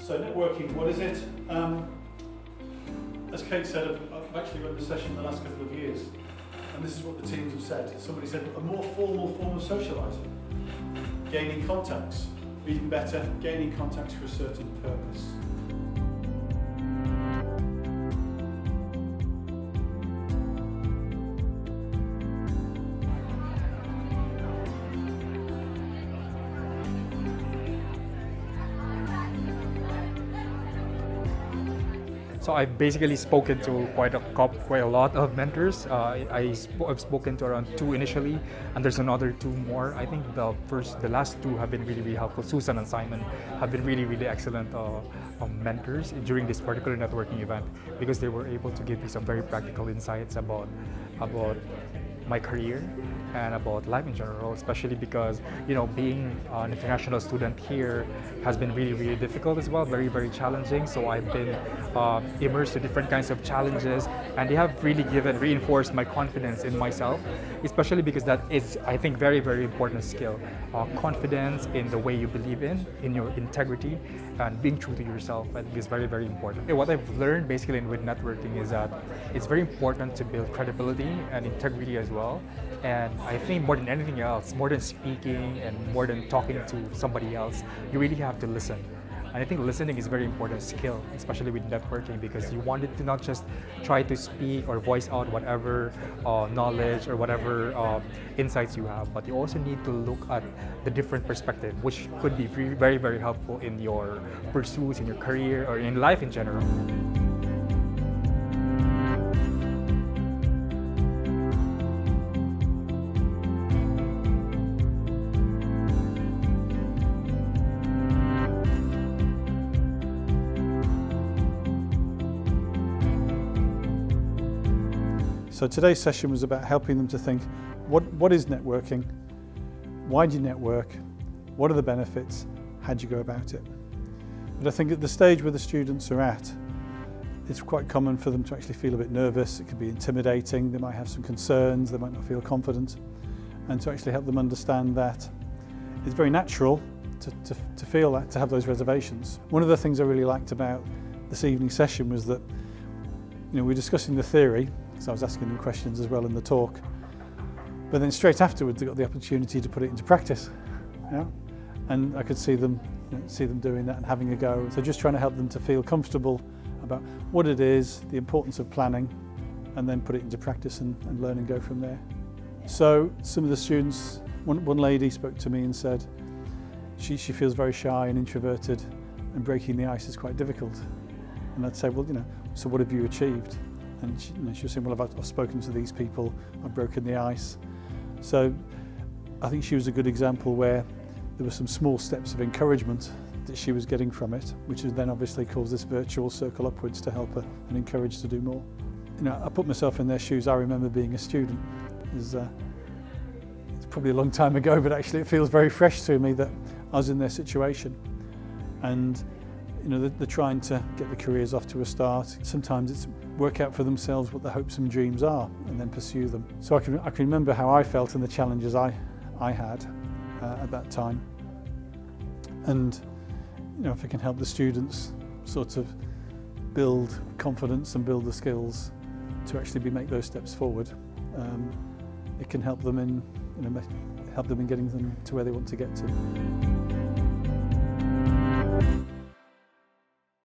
So networking, what is it? As Kate said, I've actually run this session the last couple of years, and this is what the teams have said. Somebody said a more formal form of socialising, gaining contacts, reading better, gaining contacts for a certain purpose. So I've basically spoken to quite a lot of mentors. I've spoken to around 2 initially, and there's another 2 more. I think the last 2 have been really helpful. Susan and Simon have been really excellent mentors during this particular networking event, because they were able to give me some very practical insights about my career and about life in general, especially because, you know, being an international student here has been really difficult as well, very challenging. So I've been immersed in different kinds of challenges, and they have really reinforced my confidence in myself, especially because that is, I think, very important skill. Confidence in the way you believe in your integrity, and being true to yourself, I think, is very important. What I've learned basically with networking is that it's very important to build credibility and integrity as well. And I think more than anything else, more than speaking and more than talking to somebody else, you really have to listen. And I think listening is a very important skill, especially with networking, because you want it to not just try to speak or voice out whatever knowledge or whatever insights you have, but you also need to look at the different perspective, which could be very helpful in your pursuits, in your career, or in life in general. So today's session was about helping them to think, what is networking? Why do you network? What are the benefits? How do you go about it? But I think at the stage where the students are at, it's quite common for them to actually feel a bit nervous. It can be intimidating. They might have some concerns. They might not feel confident. And to actually help them understand that it's very natural to feel that, to have those reservations. One of the things I really liked about this evening session was that, you know, we're discussing the theory, so I was asking them questions as well in the talk, but then straight afterwards they got the opportunity to put it into practice, yeah? And I could see them doing that and having a go. So just trying to help them to feel comfortable about what it is, the importance of planning, and then put it into practice and learn and go from there. So some of the students, one lady spoke to me and said she feels very shy and introverted, and breaking the ice is quite difficult. And I'd say, well, you know, so what have you achieved? And she was saying, well, I've spoken to these people, I've broken the ice. So I think she was a good example where there were some small steps of encouragement that she was getting from it, which has then obviously caused this virtual circle upwards to help her and encourage to do more. You know, I put myself in their shoes. I remember being a student. It's probably a long time ago, but actually it feels very fresh to me that I was in their situation. And you know, they're trying to get the careers off to a start. Sometimes it's work out for themselves what their hopes and dreams are and then pursue them. So I can remember how I felt and the challenges I had at that time. And you know, if I can help the students sort of build confidence and build the skills to actually make those steps forward, it can help them in getting them to where they want to get to.